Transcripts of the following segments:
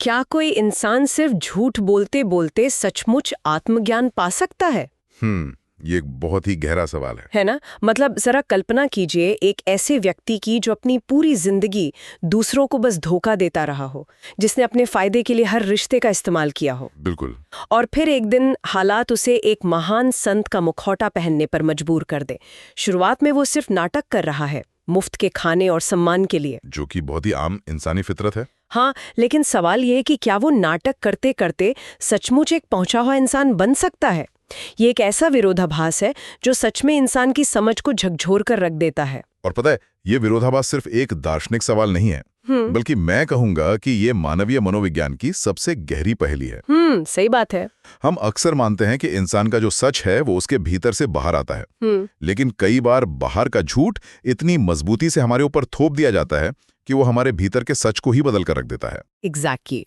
क्या कोई इंसान सिर्फ झूठ बोलते बोलते सचमुच आत्मज्ञान पा सकता है? ये एक बहुत ही गहरा सवाल है। है ना? मतलब जरा कल्पना कीजिए एक ऐसे व्यक्ति की जो अपनी पूरी जिंदगी दूसरों को बस धोखा देता रहा हो, जिसने अपने फायदे के लिए हर रिश्ते का इस्तेमाल किया हो। बिल्कुल। और फिर एक दिन हालात उसे एक महान संत का मुखौटा पहनने पर मजबूर कर दे। शुरुआत में वो सिर्फ नाटक कर रहा है, मुफ्त के खाने और सम्मान के लिए, जो कि बहुत ही आम इंसानी फितरत है। हाँ, लेकिन सवाल ये है कि क्या वो नाटक करते करते सचमुच एक पहुंचा हुआ इंसान बन सकता है? ये एक ऐसा विरोधाभास है जो सच में इंसान की समझ को झकझोर कर रख देता है। और पता है, ये विरोधाभास सिर्फ एक दार्शनिक सवाल नहीं है, बल्कि मैं कहूंगा कि ये मानवीय मनोविज्ञान की सबसे गहरी पहेली है। सही बात है। हम अक्सर मानते हैं कि इंसान का जो सच है वो उसके भीतर से बाहर आता है, लेकिन कई बार बाहर का झूठ इतनी मजबूती से हमारे ऊपर थोप दिया जाता है कि वो हमारे भीतर के सच को ही बदल कर रख देता है। एग्जैक्टली।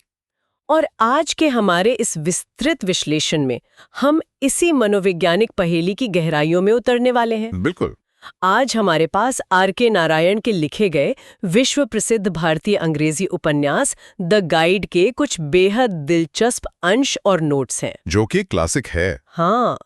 और आज के हमारे इस विस्तृत विश्लेषण में हम इसी मनोवैज्ञानिक पहेली की गहराइयों में उतरने वाले हैं। बिल्कुल। आज हमारे पास R.K. नारायण के लिखे गए विश्व प्रसिद्ध भारतीय अंग्रेजी उपन्यास द गाइड के कुछ बेहद दिलचस्प अंश और नोट्स हैं, जो कि क्लासिक है। हाँ,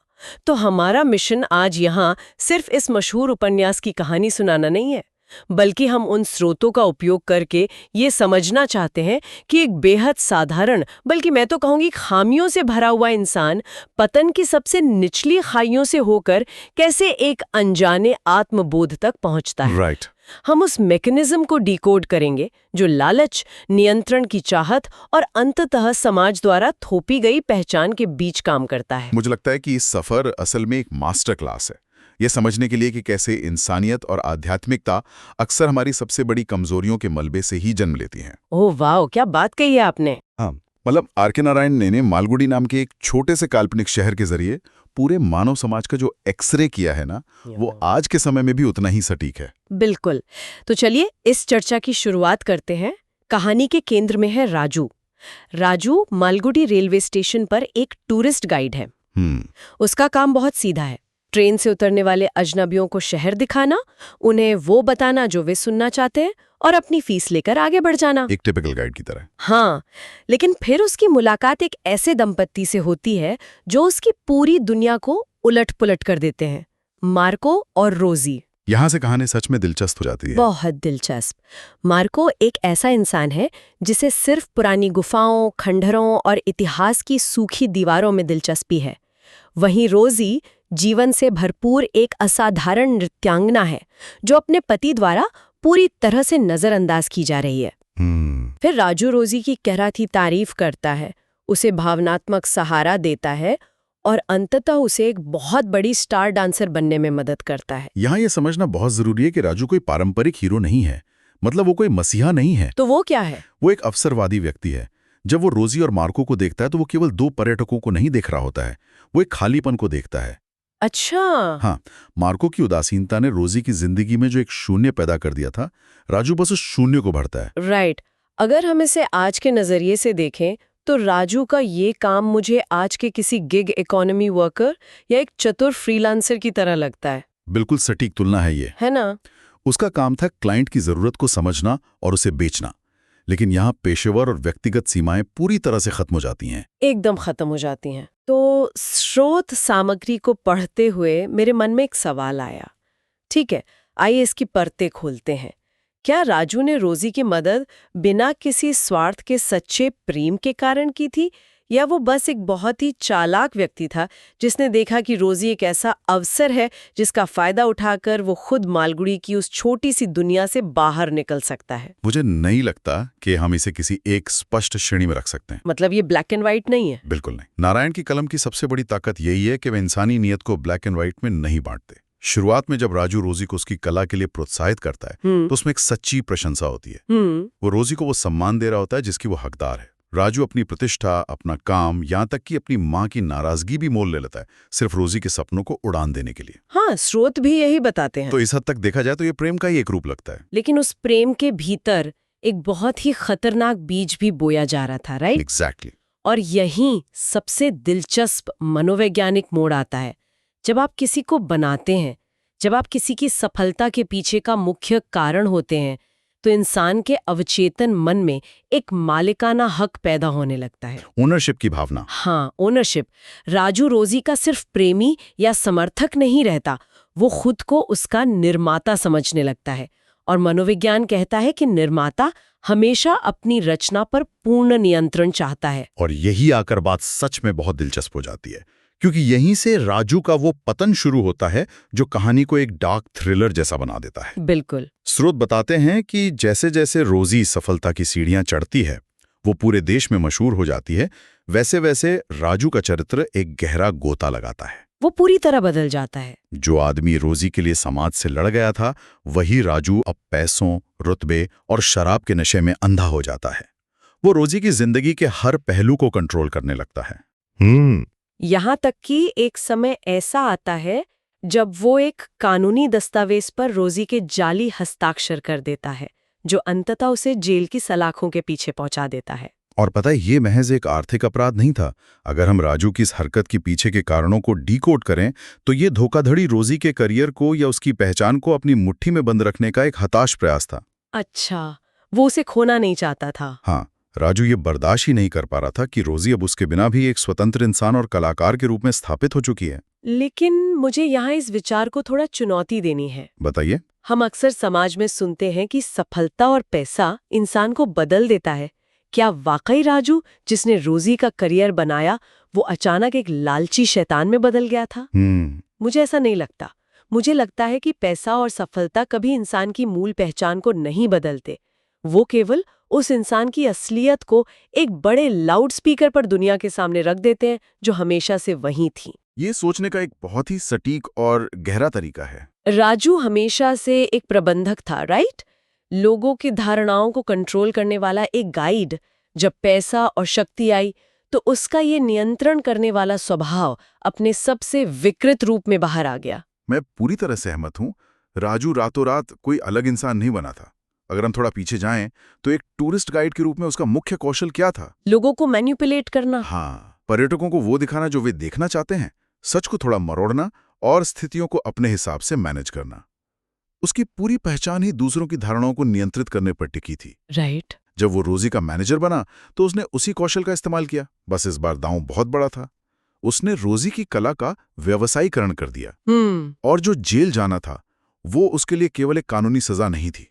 तो हमारा मिशन आज यहाँ सिर्फ इस मशहूर उपन्यास की कहानी सुनाना नहीं है, बल्कि हम उन स्रोतों का उपयोग करके ये समझना चाहते हैं कि एक बेहद साधारण, बल्कि मैं तो कहूँगी खामियों से भरा हुआ इंसान पतन की सबसे निचली खाइयों से होकर कैसे एक अनजाने आत्मबोध तक पहुँचता है। राइट। हम उस मैकेनिज्म को डिकोड करेंगे जो लालच, नियंत्रण की चाहत और अंततः समाज द्वारा थोपी गई पहचान के बीच काम करता है। मुझे लगता है कि इस सफर असल में एक मास्टर क्लास है, ये समझने के लिए कि कैसे इंसानियत और आध्यात्मिकता अक्सर हमारी सबसे बड़ी कमजोरियों के मलबे से ही जन्म लेती हैं। ओह वाह, क्या बात कही है आपने। हाँ, मतलब R.K. नारायण ने मालगुडी नाम के एक छोटे से काल्पनिक शहर के जरिए पूरे मानव समाज का जो एक्सरे किया है ना, वो आज के समय में भी उतना ही सटीक है। बिल्कुल। तो चलिए इस चर्चा की शुरुआत करते हैं। कहानी के केंद्र में है राजू। राजू मालगुडी रेलवे स्टेशन पर एक टूरिस्ट गाइड है। उसका काम बहुत सीधा है, ट्रेन से उतरने वाले अजनबियों को शहर दिखाना, उन्हें वो बताना जो वे सुनना चाहते हैं और अपनी फीस लेकर आगे बढ़ जाना। एक टिपिकल गाइड की तरह। हाँ, लेकिन फिर उसकी मुलाकात एक ऐसे दंपत्ति से होती है जो उसकी पूरी दुनिया को उलट-पुलट कर देते हैं, मार्को और रोजी। यहाँ से कहानी सच में दिलचस्प हो जाती है। बहुत दिलचस्प। मार्को एक ऐसा इंसान है जिसे सिर्फ पुरानी गुफाओं, खंडहरों और इतिहास की सूखी दीवारों में दिलचस्पी है। वहीं रोजी जीवन से भरपूर एक असाधारण नृत्यांगना है जो अपने पति द्वारा पूरी तरह से नजरअंदाज की जा रही है। फिर राजू रोजी की कहराती तारीफ करता है, उसे भावनात्मक सहारा देता है और अंततः उसे एक बहुत बड़ी स्टार डांसर बनने में मदद करता है। यहाँ ये समझना बहुत जरूरी है कि राजू कोई पारंपरिक हीरो नहीं है, मतलब वो कोई मसीहा नहीं है। तो वो क्या है? वो एक अवसरवादी व्यक्ति है। जब वो रोजी और मार्को को देखता है तो वो केवल दो पर्यटकों को नहीं देख रहा होता है, वो एक खालीपन को देखता है। अच्छा। हाँ, मार्को की उदासीनता ने रोजी की जिंदगी में जो एक शून्य पैदा कर दिया था, राजू बस उस शून्य को भरता है। राइट। अगर हम इसे आज के नजरिए से देखें तो राजू का ये काम मुझे आज के किसी गिग इकोनॉमी वर्कर या एक चतुर फ्रीलांसर की तरह लगता है। बिल्कुल सटीक तुलना है ये, है ना? उसका काम था क्लाइंट की जरूरत को समझना और उसे बेचना, लेकिन यहाँ पेशेवर और व्यक्तिगत सीमाएं पूरी तरह से खत्म हो जाती हैं। एकदम खत्म हो जाती हैं। तो स्रोत सामग्री को पढ़ते हुए मेरे मन में एक सवाल आया। ठीक है, आइए इसकी परतें खोलते हैं। क्या राजू ने रोजी की मदद बिना किसी स्वार्थ के सच्चे प्रेम के कारण की थी, या वो बस एक बहुत ही चालाक व्यक्ति था जिसने देखा कि रोजी एक ऐसा अवसर है जिसका फायदा उठाकर वो खुद मालगुडी की उस छोटी सी दुनिया से बाहर निकल सकता है? मुझे नहीं लगता कि हम इसे किसी एक स्पष्ट श्रेणी में रख सकते हैं। मतलब ये ब्लैक एंड व्हाइट नहीं है? बिल्कुल नहीं। नारायण की कलम की सबसे बड़ी ताकत यही है कि वे इंसानी नियत को ब्लैक एंड व्हाइट में नहीं बांटते। शुरुआत में जब राजू रोजी को उसकी कला के लिए प्रोत्साहित करता है तो उसमें एक सच्ची प्रशंसा होती है। वो रोजी को वो सम्मान दे रहा होता है जिसकी वो हकदार है। राजू अपनी प्रतिष्ठा, अपना काम, यहाँ तक कि अपनी माँ की नाराजगी भी मोल ले लेता है, सिर्फ रोजी के सपनों को उड़ान देने के लिए। हाँ, स्रोत भी यही बताते हैं। तो इस हद तक देखा जाए तो ये प्रेम का ही एक रूप लगता है। लेकिन उस प्रेम के भीतर एक बहुत ही खतरनाक बीज भी बोया जा रहा था, राइट? एग्जैक्टली। और यहीं सबसे दिलचस्प मनोवैज्ञानिक मोड़ आता है। जब आप किसी को बनाते हैं, जब आप किसी की सफलता के पीछे का मुख्य कारण होते हैं, तो इंसान के अवचेतन मन में एक मालिकाना हक पैदा होने लगता है। ओनरशिप की भावना। हाँ, ओनरशिप। राजू रोजी का सिर्फ प्रेमी या समर्थक नहीं रहता, वो खुद को उसका निर्माता समझने लगता है। और मनोविज्ञान कहता है कि निर्माता हमेशा अपनी रचना पर पूर्ण नियंत्रण चाहता है। और यही आकर बात सच में बहुत दिलचस्प हो जाती है, क्योंकि यहीं से राजू का वो पतन शुरू होता है जो कहानी को एक डार्क थ्रिलर जैसा बना देता है। बिल्कुल। स्रोत बताते हैं कि जैसे जैसे रोजी सफलता की सीढ़ियां चढ़ती है, वो पूरे देश में मशहूर हो जाती है, वैसे वैसे राजू का चरित्र एक गहरा गोता लगाता है। वो पूरी तरह बदल जाता है। जो आदमी रोजी के लिए समाज से लड़ गया था, वही राजू अब पैसों, रुतबे और शराब के नशे में अंधा हो जाता है। वो रोजी की जिंदगी के हर पहलू को कंट्रोल करने लगता है। यहाँ तक कि एक समय ऐसा आता है जब वो एक कानूनी दस्तावेज पर रोजी के जाली हस्ताक्षर कर देता है, जो अंततः उसे जेल की सलाखों के पीछे पहुंचा देता है। और पता है, ये महज एक आर्थिक अपराध नहीं था। अगर हम राजू की इस हरकत के पीछे के कारणों को डीकोड करें, तो ये धोखाधड़ी रोजी के करियर को या उसकी पहचान को अपनी मुट्ठी में बंद रखने का एक हताश प्रयास था। अच्छा, वो उसे खोना नहीं चाहता था। हाँ, राजू ये बर्दाश्त ही नहीं कर पा रहा था कि रोजी अब उसके बिना भी एक स्वतंत्र इंसान और कलाकार के रूप में स्थापित हो चुकी है। लेकिन मुझे यहाँ इस विचार को थोड़ा चुनौती देनी है। बताइए। हम अक्सर समाज में सुनते हैं कि सफलता और पैसा इंसान को बदल देता है। क्या वाकई राजू, जिसने रोजी का करियर बनाया, वो अचानक एक लालची शैतान में बदल गया था? मुझे ऐसा नहीं लगता। मुझे लगता है कि पैसा और सफलता कभी इंसान की मूल पहचान को नहीं बदलते। वो केवल उस इंसान की असलियत को एक बड़े लाउड स्पीकर पर दुनिया के सामने रख देते हैं, जो हमेशा से वही थी। ये सोचने का एक बहुत ही सटीक और गहरा तरीका है। राजू हमेशा से एक प्रबंधक था, राइट? लोगों की धारणाओं को कंट्रोल करने वाला एक गाइड। जब पैसा और शक्ति आई, तो उसका ये नियंत्रण करने वाला स्वभाव अपने सबसे विकृत रूप में बाहर आ गया। मैं पूरी तरह सहमत हूँ। राजू रातों रात कोई अलग इंसान नहीं बना था। अगर हम थोड़ा पीछे जाएं, तो एक टूरिस्ट गाइड के रूप में उसका मुख्य कौशल क्या था? लोगों को मैनिपुलेट करना। हाँ, पर्यटकों को वो दिखाना जो वे देखना चाहते हैं, सच को थोड़ा मरोड़ना और स्थितियों को अपने हिसाब से मैनेज करना। उसकी पूरी पहचान ही दूसरों की धारणाओं को नियंत्रित करने पर टिकी थी। राइट। जब वो रोजी का मैनेजर बना, तो उसने उसी कौशल का इस्तेमाल किया। बस इस बार दांव बहुत बड़ा था। उसने रोजी की कला का व्यवसायीकरण कर दिया। और जो जेल जाना था, वो उसके लिए केवल एक कानूनी सजा नहीं थी,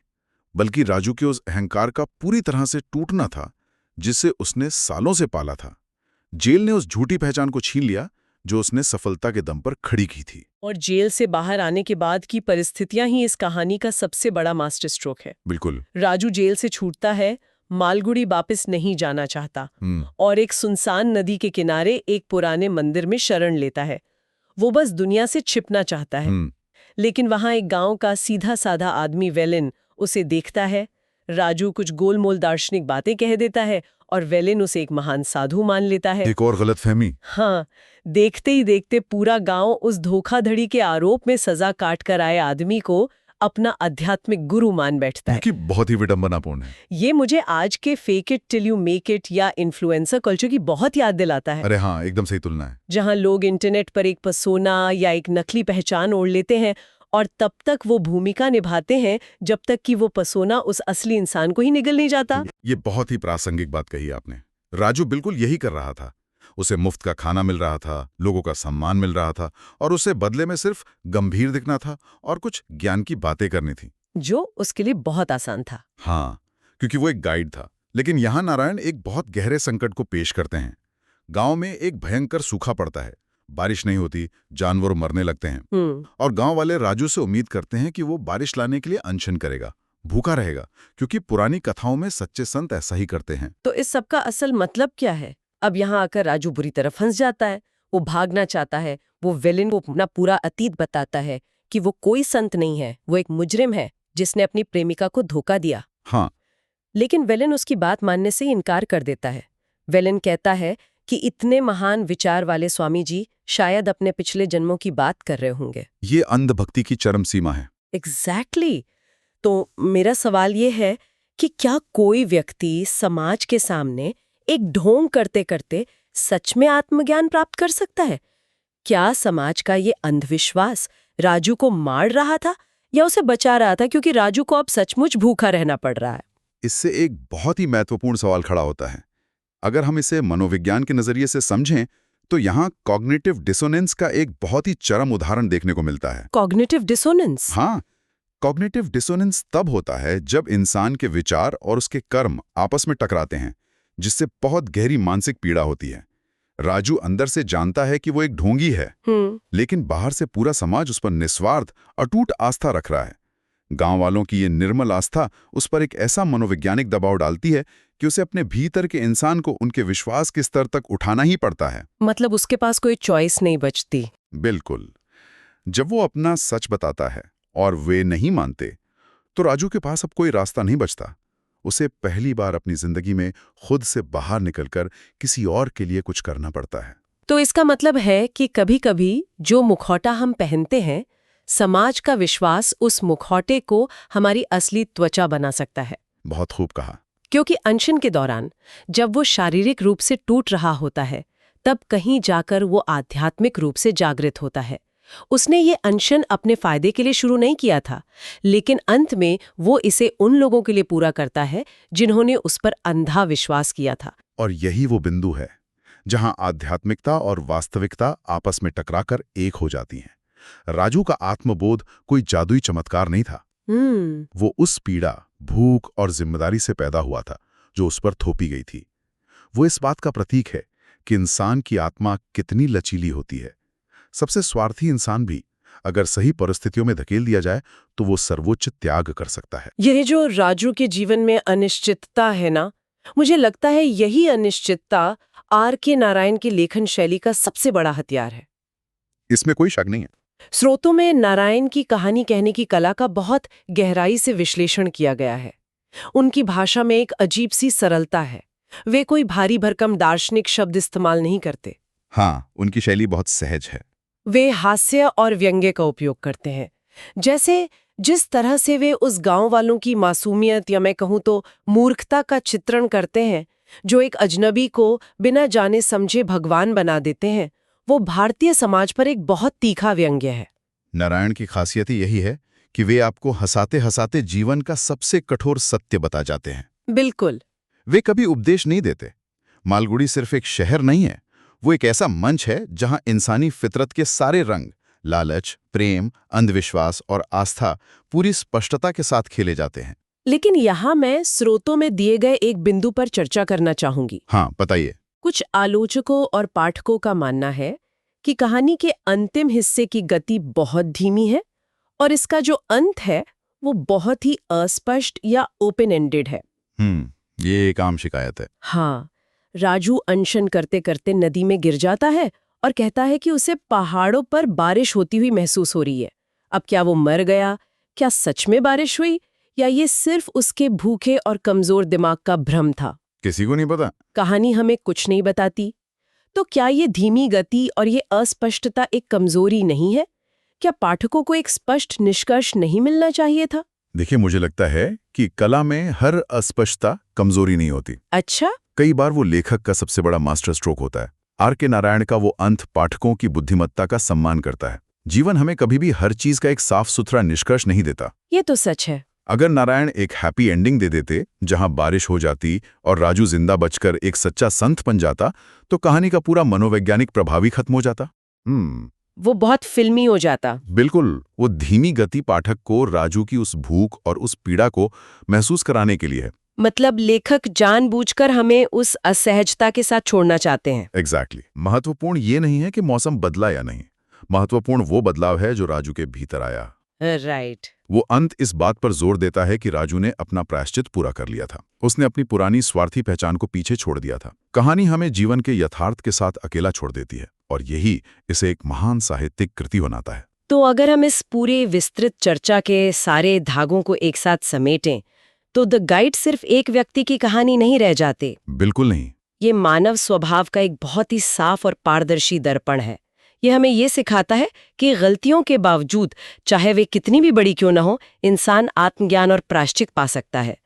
बल्कि राजू के उस अहंकार का पूरी तरह से टूटना था, जिसे उसने सालों से पाला था। जेल ने उस झूठी पहचान को छीन लिया जो उसने सफलता के दम पर खड़ी की थी। और जेल से बाहर आने के बाद की परिस्थितियां ही इस कहानी का सबसे बड़ा मास्टर स्ट्रोक है। बिल्कुल। राजू जेल से छूटता है, मालगुड़ी वापस नहीं जाना चाहता और एक सुनसान नदी के किनारे एक पुराने मंदिर में शरण लेता है। वो बस दुनिया से छिपना चाहता है। लेकिन वहां एक गांव का सीधा साधा आदमी वेलिन उसे देखता है। राजू कुछ गोलमोल दार्शनिक बातें कह देता है और वेलिन उसे एक महान साधु मान लेता है। एक और गलतफहमी। हाँ, देखते ही देखते पूरा गांव उस धोखाधड़ी के आरोप में सजा काट कर आए आदमी को अपना आध्यात्मिक गुरु मान बैठता है। कि बहुत ही विडंबनापूर्ण है। ये मुझे आज के fake it till you make it या इन्फ्लुएंसर कल्चर की बहुत याद दिलाता है। अरे हाँ, एकदम सही तुलना है। जहां लोग इंटरनेट पर एक पर्सोना या एक नकली पहचान ओढ़ लेते हैं और तब तक वो भूमिका निभाते हैं जब तक कि वो पर्सोना उस असली इंसान को ही निगल नहीं जाता। ये बहुत ही प्रासंगिक बात कही आपने। राजू बिल्कुल यही कर रहा था। उसे मुफ्त का खाना मिल रहा था, लोगों का सम्मान मिल रहा था, और उसे बदले में सिर्फ गंभीर दिखना था और कुछ ज्ञान की बातें करनी थी, जो उसके लिए बहुत आसान था। हाँ, क्योंकि वो एक गाइड था। लेकिन यहाँ नारायण एक बहुत गहरे संकट को पेश करते हैं। गांव में एक भयंकर सूखा पड़ता है, बारिश नहीं होती, जानवर मरने लगते हैं, और गांव वाले राजू से उम्मीद करते हैं कि वो बारिश लाने के लिए अनशन करेगा, भूखा रहेगा, क्योंकि पुरानी कथाओं में सच्चे संत ऐसा ही करते हैं। तो इस सब का असल मतलब क्या है? अब यहाँ आकर राजू बुरी तरह फंस जाता है। वो भागना चाहता है। वो विलेन को अपना पूरा अतीत बताता है कि वो कोई संत नहीं है, वो एक मुजरिम है जिसने अपनी प्रेमिका को धोखा दिया। हाँ, लेकिन विलेन उसकी बात मानने से इनकार कर देता है। विलेन कहता है कि इतने महान विचार वाले स्वामी जी शायद अपने पिछले जन्मों की बात कर रहे होंगे। ये अंधभक्ति की चरम सीमा है। एग्जैक्टली। तो मेरा सवाल ये है कि क्या कोई व्यक्ति समाज के सामने एक ढोंग करते करते सच में आत्मज्ञान प्राप्त कर सकता है? क्या समाज का ये अंधविश्वास राजू को मार रहा था, या उसे बचा रहा था क्योंकि राजू को अब सचमुच भूखा रहना पड़ रहा है? इससे एक बहुत ही महत्वपूर्ण सवाल खड़ा होता है। अगर हम इसे मनोविज्ञान के नजरिए से समझें तो यहाँ कॉग्निटिव डिसोनेंस का एक बहुत ही चरम उदाहरण देखने को मिलता है। Cognitive dissonance? हाँ, कॉग्निटिव डिसोनेंस तब होता है जब इंसान के विचार और उसके कर्म आपस में टकराते हैं, जिससे बहुत गहरी मानसिक पीड़ा होती है। राजू अंदर से जानता है कि वो एक ढोंगी है, लेकिन बाहर से पूरा समाज उस पर निस्वार्थ अटूट आस्था रख रहा है। गांव वालों की ये निर्मल आस्था उस पर एक ऐसा मनोवैज्ञानिक दबाव डालती है कि उसे अपने भीतर के इंसान को उनके विश्वास के स्तर तक उठाना ही पड़ता है। मतलब उसके पास कोई चॉइस नहीं बचती। बिल्कुल। जब वो अपना सच बताता है और वे नहीं मानते, तो राजू के पास अब कोई रास्ता नहीं बचता। उसे पहली बार अपनी जिंदगी में खुद से बाहर निकलकर किसी और के लिए कुछ करना पड़ता है। तो इसका मतलब है कि कभी-कभी जो मुखौटा हम पहनते हैं, समाज का विश्वास उस मुखौटे को हमारी असली त्वचा बना सकता है। बहुत खूब कहा। क्योंकि अनशन के दौरान जब वो शारीरिक रूप से टूट रहा होता है, तब कहीं जाकर वो आध्यात्मिक रूप से जागृत होता है। उसने ये अनशन अपने फायदे के लिए शुरू नहीं किया था, लेकिन अंत में वो इसे उन लोगों के लिए पूरा करता है जिन्होंने उस पर अंधा विश्वास किया था। और यही वो बिंदु है जहां आध्यात्मिकता और वास्तविकता आपस में टकराकर एक हो जाती हैं। राजू का आत्मबोध कोई जादुई चमत्कार नहीं था। वो उस पीड़ा, भूख और जिम्मेदारी से पैदा हुआ था जो उस पर थोपी गई थी। वो इस बात का प्रतीक है कि इंसान की आत्मा कितनी लचीली होती है। सबसे स्वार्थी इंसान भी अगर सही परिस्थितियों में धकेल दिया जाए तो वो सर्वोच्च त्याग कर सकता है। यह जो राजू के जीवन में अनिश्चितता है ना, मुझे लगता है यही अनिश्चितता R.K. नारायण की लेखन शैली का सबसे बड़ा हथियार है। इसमें कोई शक नहीं है। स्रोतों में नारायण की कहानी कहने की कला का बहुत गहराई से विश्लेषण किया गया है। उनकी भाषा में एक अजीब सी सरलता है। वे कोई भारी भरकम दार्शनिक शब्द इस्तेमाल नहीं करते। हाँ, उनकी शैली बहुत सहज है। वे हास्य और व्यंग्य का उपयोग करते हैं। जैसे जिस तरह से वे उस गांव वालों की मासूमियत या मैं कहूँ तो मूर्खता का चित्रण करते हैं, जो एक अजनबी को बिना जाने समझे भगवान बना देते हैं, वो भारतीय समाज पर एक बहुत तीखा व्यंग्य है। नारायण की खासियत ही यही है कि वे आपको हंसाते हंसाते जीवन का सबसे कठोर सत्य बता जाते हैं। बिल्कुल। वे कभी उपदेश नहीं देते। मालगुड़ी सिर्फ एक शहर नहीं है, वो एक ऐसा मंच है जहां इंसानी फितरत के सारे रंग, लालच, प्रेम, अंधविश्वास और आस्था पूरी स्पष्टता के साथ खेले जाते हैं। लेकिन यहाँ मैं स्रोतों में दिए गए एक बिंदु पर चर्चा करना चाहूंगी। हाँ, बताइए। कुछ आलोचकों और पाठकों का मानना है कि कहानी के अंतिम हिस्से की गति बहुत धीमी है और इसका जो अंत है वो बहुत ही अस्पष्ट या ओपन एंडेड है। ये एक आम शिकायत है। हाँ, राजू अनशन करते करते नदी में गिर जाता है और कहता है कि उसे पहाड़ों पर बारिश होती हुई महसूस हो रही है। अब क्या वो मर गया? क्या सच में बारिश हुई या ये सिर्फ उसके भूखे और कमजोर दिमाग का भ्रम था? किसी को नहीं पता। कहानी हमें कुछ नहीं बताती। तो क्या ये धीमी गति और ये अस्पष्टता एक कमजोरी नहीं है? क्या पाठकों को एक स्पष्ट निष्कर्ष नहीं मिलना चाहिए था? देखिए, मुझे लगता है कि कला में हर अस्पष्टता कमजोरी नहीं होती। अच्छा? कई बार वो लेखक का सबसे बड़ा मास्टर स्ट्रोक होता है। R.K. नारायण का वो अंत पाठकों की बुद्धिमत्ता का सम्मान करता है। जीवन हमें कभी भी हर चीज का एक साफ सुथरा निष्कर्ष नहीं देता। ये तो सच है। अगर नारायण एक हैप्पी एंडिंग दे देते जहां बारिश हो जाती और राजू जिंदा बचकर एक सच्चा संत बन जाता, तो कहानी का पूरा मनोवैज्ञानिक प्रभाव ही खत्म हो जाता। वो बहुत फिल्मी हो जाता। बिल्कुल। वो धीमी गति पाठक को राजू की उस भूख और उस पीड़ा को महसूस कराने के लिए है। मतलब लेखक जानबूझकर हमें उस असहजता के साथ छोड़ना चाहते हैं। एग्जैक्टली। महत्वपूर्ण ये नहीं है कि मौसम बदला या नहीं, महत्वपूर्ण वो बदलाव है जो राजू के भीतर आया। राइट। वो अंत इस बात पर जोर देता है कि राजू ने अपना प्रायश्चित पूरा कर लिया था। उसने अपनी पुरानी स्वार्थी पहचान को पीछे छोड़ दिया था। कहानी हमें जीवन के यथार्थ के साथ अकेला छोड़ देती है और यही इसे एक महान साहित्यिक कृति बनाता है। तो अगर हम इस पूरे विस्तृत चर्चा के सारे धागों को एक साथ समेटें, तो द गाइड सिर्फ एक व्यक्ति की कहानी नहीं रह जाते। बिल्कुल नहीं। ये मानव स्वभाव का एक बहुत ही साफ और पारदर्शी दर्पण है। ये हमें ये सिखाता है कि गलतियों के बावजूद, चाहे वे कितनी भी बड़ी क्यों न हो, इंसान आत्मज्ञान और प्रायश्चित पा सकता है।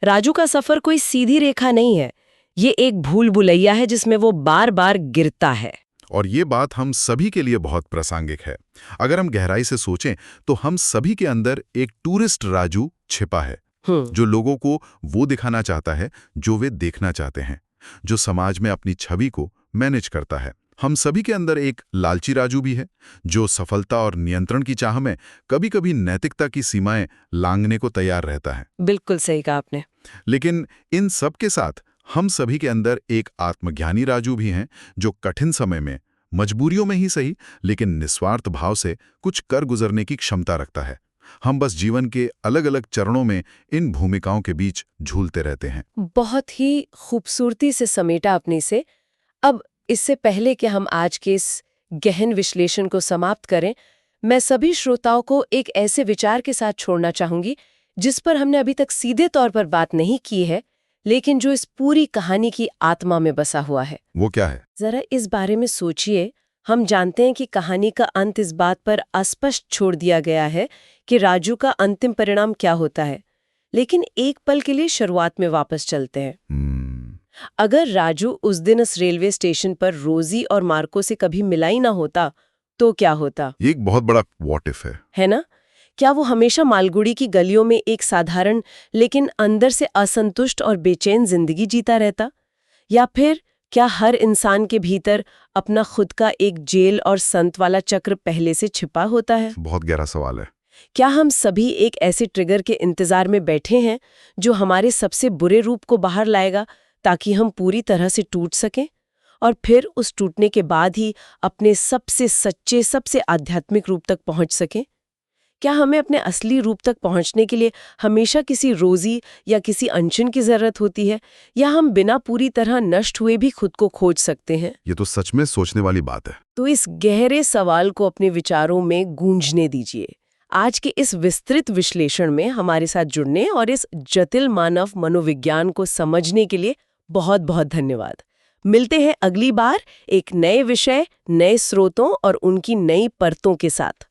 राजू का सफर कोई सीधी रेखा नहीं है। ये एक भूल भुलैया है जिसमें वो बार बार गिरता है। और ये बात हम सभी के लिए बहुत प्रासंगिक है। अगर हम गहराई से सोचें तो हम सभी के अंदर एक टूरिस्ट राजू छिपा है, जो लोगों को वो दिखाना चाहता है जो वे देखना चाहते हैं, जो समाज में अपनी छवि को मैनेज करता है। हम सभी के अंदर एक लालची राजू भी है, जो सफलता और नियंत्रण की चाह में कभी-कभी नैतिकता की सीमाएं लांघने को तैयार रहता है। बिल्कुल सही कहा आपने। लेकिन इन सब के साथ हम सभी के अंदर एक आत्मज्ञानी राजू भी हैं, जो कठिन समय में, मजबूरियों में ही सही, लेकिन निस्वार्थ भाव से कुछ कर गुजरने की क्षमता रखता है। हम बस जीवन के अलग-अलग चरणों में इन भूमिकाओं के बीच झूलते रहते हैं। बहुत ही खूबसूरती से समेटा अपने से। अब इससे पहले कि हम आज के इस गहन विश्लेषण को समाप्त करें, मैं सभी श्रोताओं को एक ऐसे विचार के साथ छोड़ना चाहूंगी जिस पर हमने अभी तक सीधे तौर पर बात नहीं की है, लेकिन जो इस पूरी कहानी की आत्मा में बसा हुआ है। वो क्या है? जरा इस बारे में सोचिए। हम जानते हैं कि कहानी का अंत इस बात पर अस्पष्ट छोड़ दिया गया है कि राजू का अंतिम परिणाम क्या होता है, लेकिन एक पल के लिए शुरुआत में वापस चलते हैं। अगर राजू उस दिन उस रेलवे स्टेशन पर रोजी और मार्को से कभी मिला ही ना होता, तो क्या होता? ये एक बहुत बड़ा व्हाट इफ है ना? क्या वो हमेशा मालगुड़ी की गलियों में एक साधारण लेकिन अंदर से असंतुष्ट और बेचैन जिंदगी जीता रहता? या फिर क्या हर इंसान के भीतर अपना खुद का एक जेल और संत वाला चक्र पहले से छिपा होता है? बहुत गहरा सवाल है। क्या हम सभी एक ऐसे ट्रिगर के इंतजार में बैठे हैं जो हमारे सबसे बुरे रूप को बाहर लाएगा, ताकि हम पूरी तरह से टूट सकें और फिर उस टूटने के बाद ही अपने सबसे सच्चे, सबसे आध्यात्मिक रूप तक पहुंच सकें? क्या हमें अपने असली रूप तक पहुंचने के लिए हमेशा किसी रोजी या किसी अनशन की जरूरत होती है, या हम बिना पूरी तरह नष्ट हुए भी खुद को खोज सकते हैं? ये तो सच में सोचने वाली बात है। तो इस गहरे सवाल को अपने विचारों में गूंजने दीजिए। आज के इस विस्तृत विश्लेषण में हमारे साथ जुड़ने और इस जटिल मानव मनोविज्ञान को समझने के लिए बहुत बहुत धन्यवाद। मिलते हैं अगली बार एक नए विषय, नए स्रोतों और उनकी नई परतों के साथ।